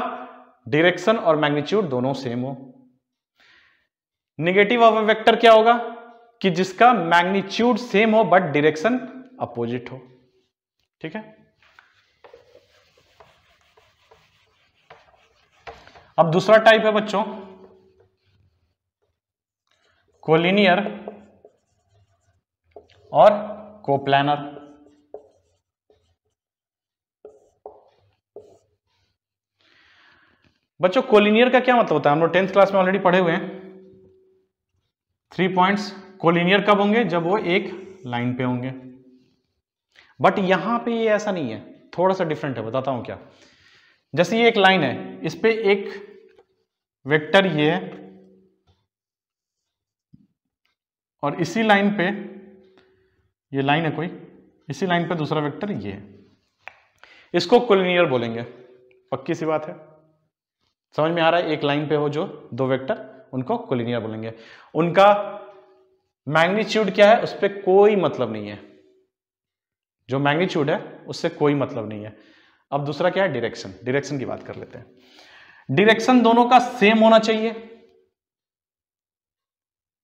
डायरेक्शन और मैग्नीट्यूड दोनों सेम हो। नेगेटिव ऑफ अ वेक्टर क्या होगा? कि जिसका मैग्नीट्यूड सेम हो बट डायरेक्शन अपोजिट हो। ठीक है, अब दूसरा टाइप है बच्चों कोलिनियर और कोप्लानर। बच्चों कोलिनियर का क्या मतलब होता है? हम लोग 10th क्लास में ऑलरेडी पढ़े हुए हैं। 3 पॉइंट्स कोलिनियर कब होंगे? जब वो एक लाइन पे होंगे। बट यहां पे ये ऐसा नहीं है, थोड़ा सा डिफरेंट है, बताता हूं क्या। जैसे ये एक लाइन है, इस पे एक वेक्टर ये है और इसी लाइन पे, ये लाइन है कोई, इसी लाइन पे दूसरा वेक्टर ये है, इसको कोलिनियर बोलेंगे। पक्की सी बात है, समझ में आ रहा है? एक लाइन पे हो जो दो वेक्टर, उनको कोलिनियर बोलेंगे। उनका मैग्नीट्यूड क्या है उस पर कोई मतलब नहीं है, जो मैग्नीट्यूड है उससे कोई मतलब नहीं है। अब दूसरा क्या है? डायरेक्शन। डायरेक्शन की बात कर लेते हैं। डायरेक्शन दोनों का सेम होना चाहिए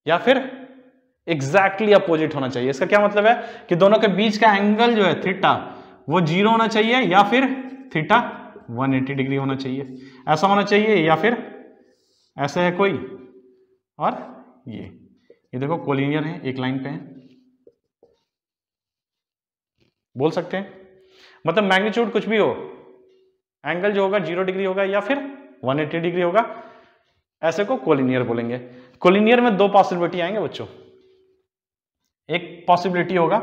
या फिर एग्जैक्टली अपोजिट होना चाहिए। इसका क्या मतलब है? कि दोनों के बीच का एंगल जो है थीटा वो 0 होना चाहिए या फिर थीटा 180 डिग्री होना चाहिए। ऐसा होना चाहिए या फिर ऐसे है कोई, और ये देखो कोलिनियर है, एक लाइन पे है, बोल सकते हैं। मतलब मैग्नीट्यूड कुछ भी हो, एंगल जो होगा 0 डिग्री होगा या फिर 180 डिग्री होगा, ऐसे को कोलिनियर बोलेंगे। कोलिनियर में दो पॉसिबिलिटी आएंगे बच्चों। एक पॉसिबिलिटी होगा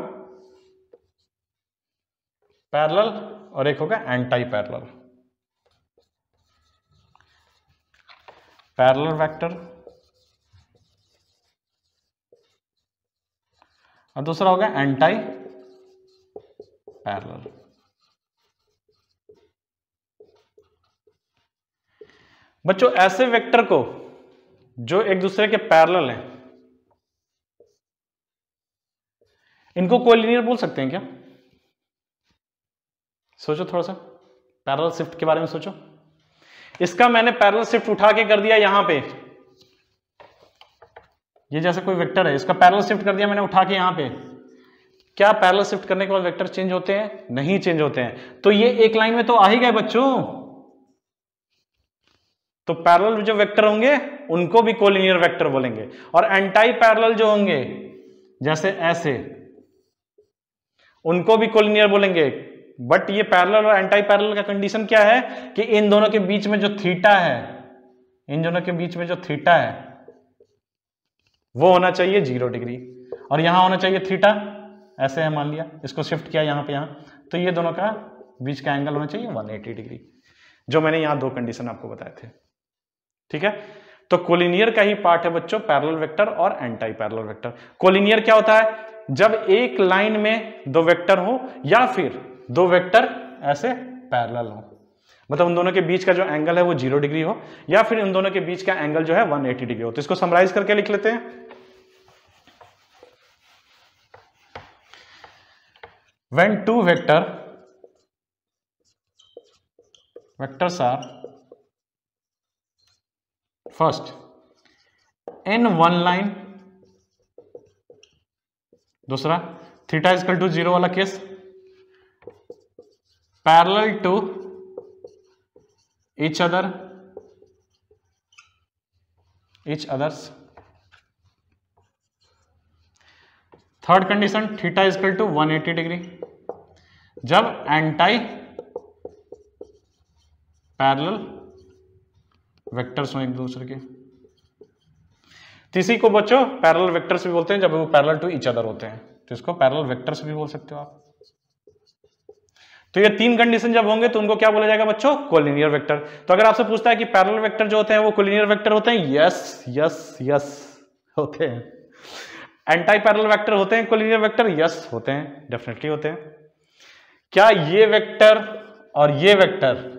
पैरेलल और एक होगा एंटी पैरेलल। पैरेलल वेक्टर और दूसरा होगा एंटी पैरेलल। बच्चों ऐसे वेक्टर को जो एक दूसरे के पैरेलल हैं, इनको कोलिनियर बोल सकते हैं क्या? सोचो थोड़ा सा, पैरेलल शिफ्ट के बारे में सोचो। इसका मैंने पैरेलल शिफ्ट उठा के कर दिया यहां पे, ये जैसे कोई वेक्टर है, इसका पैरेलल शिफ्ट कर दिया मैंने उठा के यहां पे। क्या पैरेलल शिफ्ट करने के बाद वेक्टर चेंज होते हैं? नहीं चेंज होते हैं। तो ये एक लाइन में तो आ ही गए बच्चों। तो पैरेलल जो वेक्टर होंगे उनको भी कोलिनियर वेक्टर बोलेंगे, और एंटाई पैरेलल जो होंगे जैसे ऐसे, उनको भी कोलिनियर बोलेंगे। बट ये पैरेलल और एंटाई पैरेलल का कंडीशन क्या है कि इन दोनों के बीच में जो थीटा है, इन दोनों के बीच में जो थीटा है वो होना चाहिए 0 डिग्री, और यहां होना चाहिए थीटा, ऐसे है मान लिया, इसको शिफ्ट किया यहां पे यहां, तो ये दोनों का बीच का एंगल होना चाहिए 180 डिग्री, जो मैंने यहां दो कंडीशन आपको बताए थे। ठीक है, तो कोलिनियर का ही पार्ट है बच्चों पैरेलल वेक्टर और एंटाई पैरेलल वेक्टर। कोलिनियर क्या होता है? जब एक लाइन में दो वेक्टर हो या फिर दो वेक्टर ऐसे पैरेलल हो, मतलब उन दोनों के बीच का जो एंगल है वो 0 डिग्री हो, या फिर उन दोनों के बीच का एंगल जो है 180 डिग्री हो। तो इसको समराइज करके लिख लेते हैं। When two vectors are first in one line, दूसरा थीटा इक्वल टू 0 वाला केस, parallel to each others, third condition theta equal to 180 degree, जब एंटाई पैरेलल वेक्टर्स हो एक दूसरे के। तीसरी को बच्चों पैरेलल वेक्टर्स भी बोलते हैं जब वो पैरेलल टू ईच अदर होते हैं, तो इसको पैरेलल वेक्टर्स भी बोल सकते हो आप। तो ये तीन कंडीशन जब होंगे तो उनको क्या बोला जाएगा बच्चों? Collinear vector. तो अगर आपसे पूछता है कि पैरेलल वेक्टर जो होते हैं वो कोलिनियर वेक्टर होते हैं, यस यस यस होते हैं। एंटाई पैरेलल वेक्टर होते हैं कोलिनियर वेक्टर, यस होते हैं, डेफिनेटली होते हैं। क्या ये वेक्टर और ये वेक्टर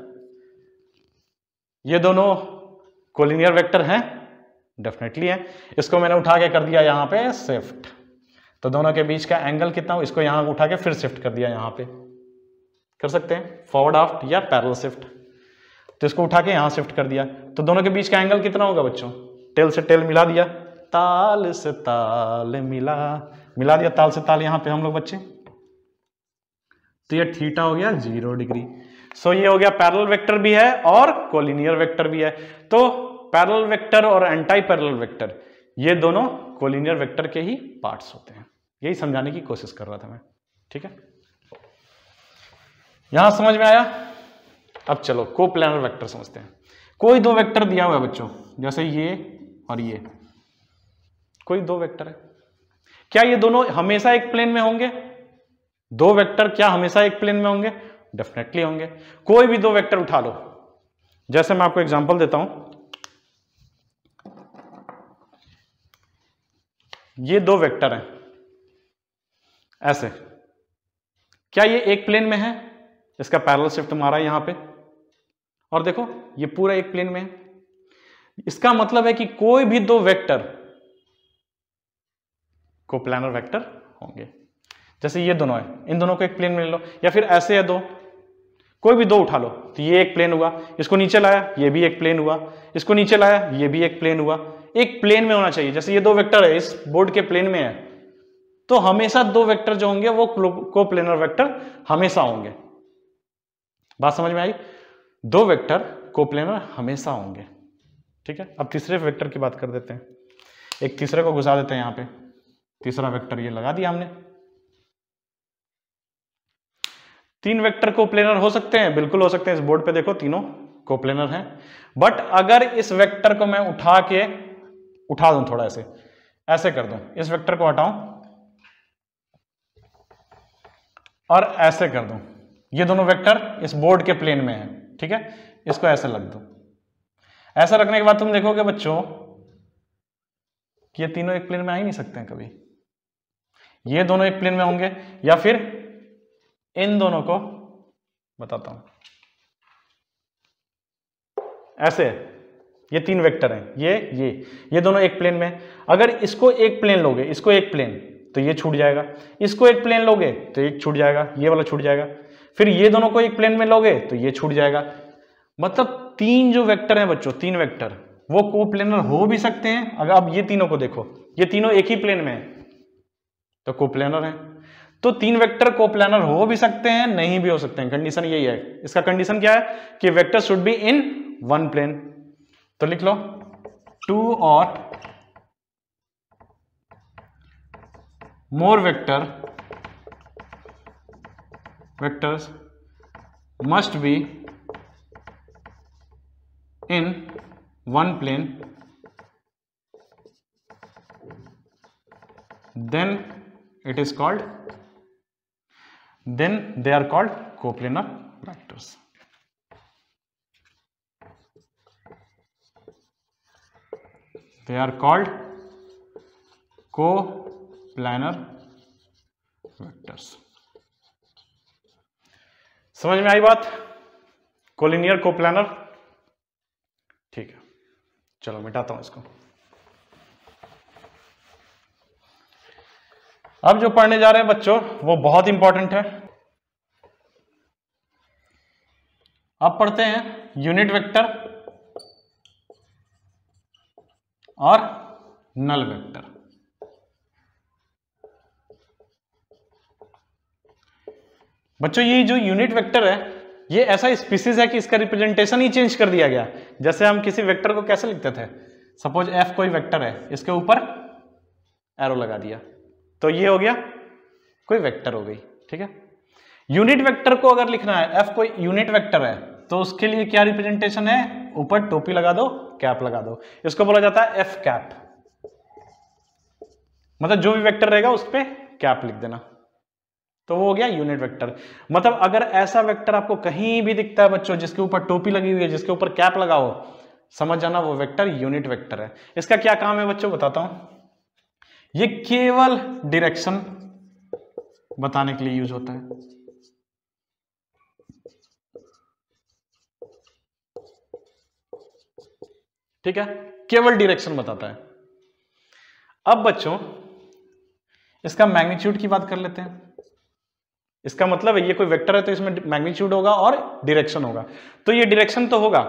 ये दोनों कोलिनियर वेक्टर हैं? डेफिनेटली है। इसको मैंने उठा के कर दिया यहां पे शिफ्ट, तो दोनों के बीच का एंगल कितना हो, इसको यहां उठा के फिर शिफ्ट कर दिया, यहां पे कर सकते हैं फॉरवर्ड आफ्ट या पैरेलल शिफ्ट। तो इसको उठा के यहां शिफ्ट कर दिया, तो दोनों के बीच का एंगल कितना होगा बच्चों? टेल से टेल मिला दिया, ताल से ताल मिला दिया, ताल से ताल यहां पे हम लोग बच्चे, तो ये थीटा हो गया 0 डिग्री। सो ये हो गया पैरेलल वेक्टर भी है और कोलिनियर वेक्टर भी है। तो पैरेलल वेक्टर और एंटाई पैरेलल वेक्टर ये दोनों कोलिनियर वेक्टर के ही पार्ट्स होते हैं। यही समझाने की कोशिश कर रहा था मैं। ठीक है, यहां समझ में आया? अब चलो कोप्लानर वेक्टर समझते हैं। कोई दो वेक्टर दिया हुआ है बच्चों, जैसे ये और ये, कोई दो वेक्टर है, क्या ये दोनों हमेशा एक प्लेन में होंगे? दो वेक्टर क्या हमेशा एक प्लेन में होंगे? डेफिनेटली होंगे। कोई भी दो वेक्टर उठा लो, जैसे मैं आपको एग्जांपल देता हूं, ये दो वेक्टर हैं ऐसे, क्या ये एक प्लेन में है? इसका पैरेलल शिफ्ट मारा यहां पे, और देखो ये पूरा एक प्लेन में है। इसका मतलब है कि कोई भी दो वेक्टर कोप्लानर वेक्टर होंगे। जैसे ये दोनों है, इन दोनों को एक प्लेन में ले लो, या फिर ऐसे है दो, कोई भी दो उठा लो, तो ये एक प्लेन हुआ, इसको नीचे लाया ये भी एक प्लेन हुआ, इसको नीचे लाया ये भी एक प्लेन हुआ। एक प्लेन में होना चाहिए। जैसे ये दो वेक्टर है इस बोर्ड के प्लेन में है, तो हमेशा दो वेक्टर जो होंगे वो कोप्लेनर वेक्टर हमेशा होंगे। बात समझ में आई? दो वेक्टर कोप्लेनर हमेशा होंगे। ठीक है, अब तीसरे वेक्टर की बात कर देते हैं। एक तीसरे को घुसा देते हैं यहां पे, तीसरा वेक्टर ये लगा दिया हमने। तीन वेक्टर कोप्लेनर हो सकते हैं, बिल्कुल हो सकते हैं। इस बोर्ड पे देखो तीनों कोप्लेनर हैं। बट अगर इस वेक्टर को मैं उठा दूं, थोड़ा ऐसे कर दूं, इस वेक्टर को हटाऊं और ऐसे कर दूं, ये दोनों वेक्टर इस बोर्ड के प्लेन में है। ठीक है, इसको ऐसे रख दो। ऐसा रखने के बाद तुम देखोगे बच्चों कि ये तीनों एक प्लेन में आ ही नहीं सकते हैं कभी। ये दोनों एक प्लेन में होंगे, या फिर इन दोनों को बताता हूं, ऐसे ये तीन वेक्टर हैं, ये दोनों एक प्लेन में। अगर इसको एक प्लेन लोगे, इसको एक प्लेन, तो ये छूट जाएगा। इसको एक प्लेन लोगे तो एक छूट जाएगा, ये वाला छूट जाएगा। फिर ये दोनों को एक प्लेन में लोगे तो ये छूट जाएगा। मतलब तीन जो वेक्टर हैं बच्चों, तीन वेक्टर, वो कोप्लेनर हो भी सकते हैं। अगर आप ये तीनों को देखो, ये तीनों एक ही प्लेन में है तो कोप्लेनर है। तो तीन वेक्टर कोप्लेनर हो भी सकते हैं, नहीं भी हो सकते हैं। कंडीशन यही है। इसका कंडीशन क्या है कि vector should be in one plane. तो लिख लो 2 और more vectors must be in one plane, then it is called, then they are called coplanar vectors. They are called coplanar vectors. समझ में आई बात? Collinear coplanar. ठीक है, चलो मिटाता हूं इसको। अब जो पढ़ने जा रहे हैं बच्चों वो बहुत इंपॉर्टेंट है। अब पढ़ते हैं यूनिट वेक्टर और नल वेक्टर। बच्चों ये जो यूनिट वेक्टर है ये ऐसा स्पीसीज है कि इसका रिप्रेजेंटेशन ही चेंज कर दिया गया। जैसे हम किसी वेक्टर को कैसे लिखते थे, सपोज एफ कोई वेक्टर है, इसके ऊपर एरो लगा दिया तो ये हो गया कोई वेक्टर हो गई। ठीक है, यूनिट वेक्टर को अगर लिखना है, एफ कोई यूनिट वेक्टर है तो उसके लिए क्या रिप्रेजेंटेशन है, ऊपर टोपी लगा दो, कैप लगा दो। इसको बोला जाता है एफ कैप। मतलब जो भी वेक्टर रहेगा उस पर कैप लिख देना, तो वो हो गया यूनिट वेक्टर। मतलब अगर ऐसा वेक्टर आपको कहीं भी दिखता है बच्चों जिसके ऊपर टोपी लगी हुई है, जिसके ऊपर कैप लगा हो, समझ जाना वो वेक्टर यूनिट वेक्टर है। इसका क्या काम है बच्चों बताता हूं। ये केवल डायरेक्शन बताने के लिए यूज होता है। ठीक है, केवल डायरेक्शन बताता है। अब बच्चों इसका मैग्नीट्यूड की बात कर लेते हैं। इसका मतलब है ये कोई वेक्टर है तो इसमें मैग्नीट्यूड होगा और डायरेक्शन होगा। तो ये डायरेक्शन तो होगा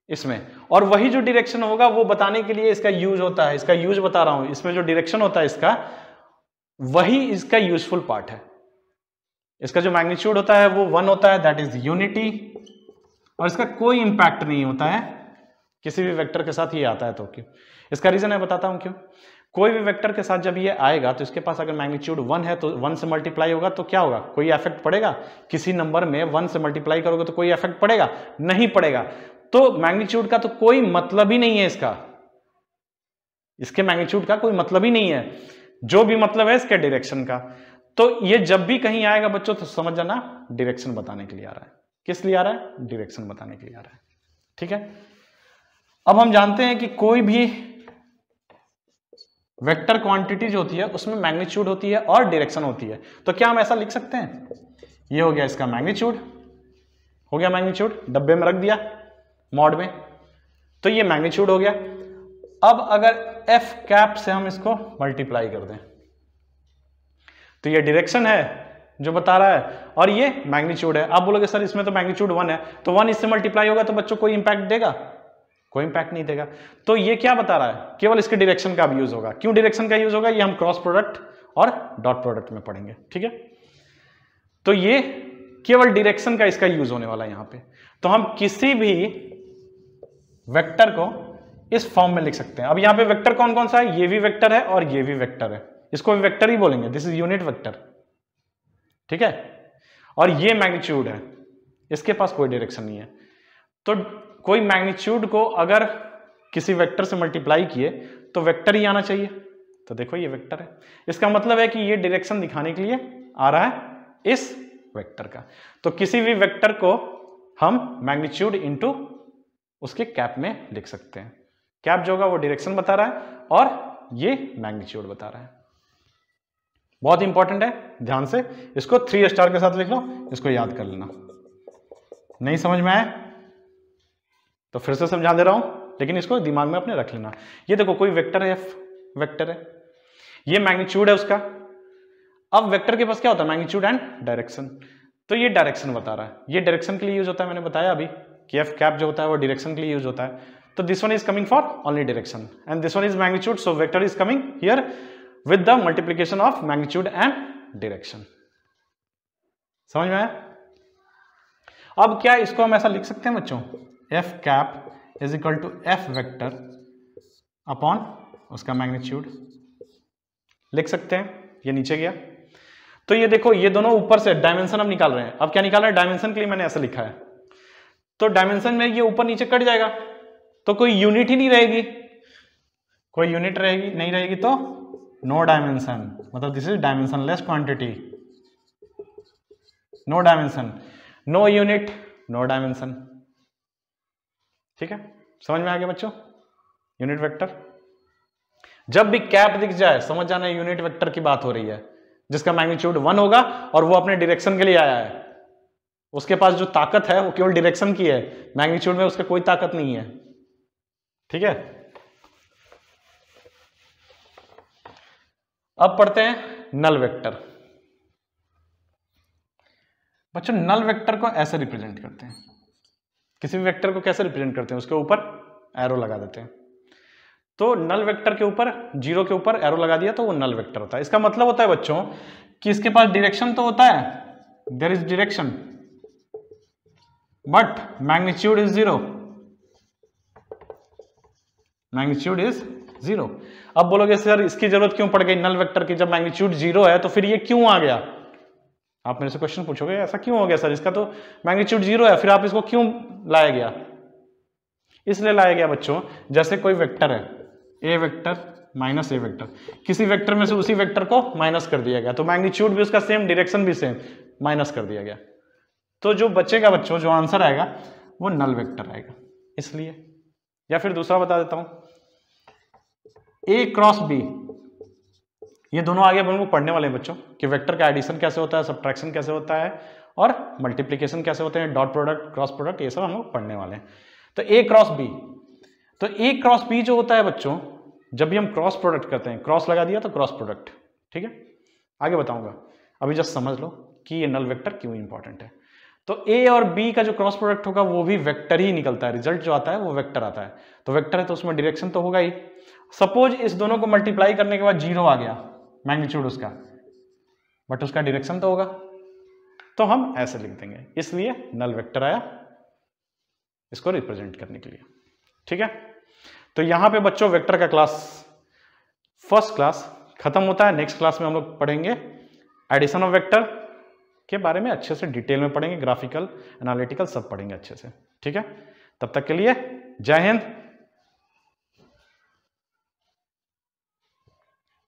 इसमें, और वही जो डायरेक्शन होगा वो बताने के लिए इसका यूज होता है। इसका यूज बता रहा हूं, इसमें जो डायरेक्शन होता है इसका, वही इसका यूजफुल पार्ट है। इसका जो मैग्नीट्यूड होता है वो 1 होता है, दैट इज यूनिटी, और इसका कोई इंपैक्ट नहीं होता है किसी भी वेक्टर के साथ ये आता है। तो क्यों? इसका रीजन है, बताता हूं क्यों। कोई भी वेक्टर के साथ जब ये आएगा तो इसके पास अगर मैग्नीट्यूड 1 है तो 1 से मल्टीप्लाई होगा तो क्या होगा, कोई इफेक्ट पड़ेगा? किसी नंबर में 1 से मल्टीप्लाई करोगे तो कोई इफेक्ट पड़ेगा? नहीं पड़ेगा। तो मैग्नीट्यूड का तो कोई मतलब ही नहीं है इसका, इसके मैग्नीट्यूड का कोई मतलब ही नहीं है। जो भी मतलब है इसके डायरेक्शन का। तो ये जब भी कहीं आएगा बच्चों तो समझ जाना डायरेक्शन बताने के लिए आ रहा है। किस लिए आ रहा है? डायरेक्शन बताने के लिए आ रहा है। ठीक है, अब हम जानते हैं कि कोई भी वेक्टर क्वांटिटी जो होती है उसमें मैग्नीट्यूड होती है और डायरेक्शन होती है। तो क्या हम ऐसा लिख सकते हैं, ये हो गया इसका मैग्नीट्यूड, हो गया मैग्नीट्यूड, डब्बे में रख दिया मॉड में, तो ये मैग्नीट्यूड हो गया। अब अगर एफ कैप से हम इसको मल्टीप्लाई कर दें तो ये डायरेक्शन है जो बता रहा है और ये मैग्नीट्यूड है। आप बोलोगे सर इसमें तो मैग्नीट्यूड 1 है, तो 1 इससे मल्टीप्लाई होगा तो बच्चों कोई इंपैक्ट देगा? कोई इंपैक्ट नहीं देगा। तो ये क्या बता रहा है, केवल इसके डायरेक्शन का भी यूज होगा। क्यों डायरेक्शन का यूज होगा, ये हम क्रॉस प्रोडक्ट और डॉट प्रोडक्ट में पढ़ेंगे। ठीक है, तो ये केवल डायरेक्शन का इसका यूज होने वाला है यहां पे। तो हम किसी भी वेक्टर को इस फॉर्म में लिख सकते हैं। अब यहां पे वेक्टर कौन कौन सा है, ये भी वेक्टर है और ये भी वेक्टर है, इसको भी वेक्टर ही बोलेंगे, दिस इज यूनिट वेक्टर। ठीक है, और ये मैग्नीट्यूड है, इसके पास कोई डायरेक्शन नहीं है। तो कोई मैग्नीट्यूड को अगर किसी वेक्टर से मल्टीप्लाई किए तो वेक्टर ही आना चाहिए। तो देखो ये वेक्टर है, इसका मतलब है कि ये डायरेक्शन दिखाने के लिए आ रहा है इस वेक्टर का। तो किसी भी वेक्टर को हम मैग्नीट्यूड इनटू उसके कैप में लिख सकते हैं। कैप जो होगा वो डायरेक्शन बता रहा है और ये मैग्नीट्यूड बता रहा है। बहुत इंपॉर्टेंट है, ध्यान से इसको 3 स्टार के साथ लिख लो, इसको याद कर लेना। नहीं समझ में आया तो फिर से समझा दे रहा हूं, लेकिन इसको दिमाग में अपने रख लेना। ये देखो कोई वेक्टर है, एफ वेक्टर है, ये मैग्नीट्यूड है उसका। अब वेक्टर के पास क्या होता है, मैग्नीट्यूड एंड डायरेक्शन। तो ये डायरेक्शन बता रहा है, ये डायरेक्शन के लिए यूज होता है, मैंने बताया अभी कि एफ कैप जो होता है वो डायरेक्शन के लिए यूज होता है। तो this one is coming for only direction and this one is magnitude, so vector is coming here with the multiplication of magnitude and direction. समझ में आया? अब क्या इसको हम ऐसा लिख सकते हैं बच्चों, F cap is equal to F vector upon उसका मैग्नीट्यूड, लिख सकते हैं। ये नीचे गया तो ये देखो, ये दोनों ऊपर से डायमेंशन अब निकाल रहे हैं। अब क्या निकाल रहे हैं, डायमेंशन के लिए मैंने ऐसा लिखा है, तो डायमेंशन में ये ऊपर नीचे कट जाएगा, तो कोई यूनिट ही नहीं रहेगी, कोई यूनिट रहेगी नहीं रहेगी, तो नो डायमेंशन, मतलब this is dimensionless quantity, no dimension, no unit, no dimension. ठीक है, समझ में आ गया बच्चों? यूनिट वेक्टर जब भी कैप दिख जाए समझ जाना यूनिट वेक्टर की बात हो रही है, जिसका मैग्नीट्यूड 1 होगा और वो अपने डायरेक्शन के लिए आया है। उसके पास जो ताकत है वो केवल डायरेक्शन की है, मैग्नीट्यूड में उसका कोई ताकत नहीं है। ठीक है, अब पढ़ते हैं नल वेक्टर। बच्चों नल वेक्टर को ऐसे रिप्रेजेंट करते हैं, किसी भी वेक्टर को कैसे रिप्रेजेंट करते हैं, उसके ऊपर एरो लगा देते हैं। तो नल वेक्टर के ऊपर, जीरो के ऊपर एरो लगा दिया तो वो नल वेक्टर होता है। इसका मतलब होता है बच्चों कि इसके पास डायरेक्शन तो होता है, there is direction, but magnitude is zero, magnitude is zero. अब बोलोगे सर इसकी जरूरत क्यों पड़ गई नल वेक्टर की, जब मैग्नीट्यूड जीरो है तो फिर ये क्यों आ गया? आप मेरे से क्वेश्चन पूछोगे ऐसा क्यों हो गया सर, इसका तो मैग्नीट्यूड जीरो है, फिर आप इसको क्यों लाया गया? इसलिए लाया गया बच्चों, जैसे कोई वेक्टर है, ए वेक्टर माइनस ए वेक्टर, किसी वेक्टर में से उसी वेक्टर को माइनस कर दिया गया, तो मैग्नीट्यूड भी उसका सेम, डायरेक्शन भी सेम, माइनस कर दिया गया, तो जो बचेगा बच्चों, जो आंसर आएगा वो नल वेक्टर आएगा। इसलिए, या फिर दूसरा बता देता हूं, ए क्रॉस बी, ये दोनों आगे हम लोग पढ़ने वाले हैं बच्चों कि वेक्टर का एडिशन कैसे होता है, सब्ट्रैक्शन कैसे होता है और मल्टीप्लीकेशन कैसे होते हैं, डॉट प्रोडक्ट, क्रॉस प्रोडक्ट, ये सब हम लोग पढ़ने वाले हैं। तो ए क्रॉस बी, तो ए क्रॉस बी जो होता है बच्चों, जब भी हम क्रॉस प्रोडक्ट करते हैं, क्रॉस लगा दिया तो क्रॉस प्रोडक्ट। ठीक है, आगे बताऊंगा, अभी जस्ट समझ लो कि ये नल वेक्टर क्यों इंपॉर्टेंट है। तो ए और बी का जो क्रॉस प्रोडक्ट होगा वो भी वेक्टर ही निकलता है, रिजल्ट जो आता है वो वेक्टर आता है। तो वेक्टर है तो उसमें डायरेक्शन तो होगा ही। सपोज इस दोनों को मल्टीप्लाई करने के बाद जीरो आ गया मैग्नीट्यूड उसका, बट उसका डायरेक्शन तो होगा, तो हम ऐसे लिख देंगे, इसलिए नल वेक्टर आया इसको रिप्रेजेंट करने के लिए। ठीक है, तो यहां पे बच्चों वेक्टर का क्लास, फर्स्ट क्लास खत्म होता है। नेक्स्ट क्लास में हम लोग पढ़ेंगे एडिशन ऑफ वेक्टर के बारे में, अच्छे से डिटेल में पढ़ेंगे, ग्राफिकल, एनालिटिकल सब पढ़ेंगे अच्छे से। ठीक है, तब तक के लिए जय हिंद,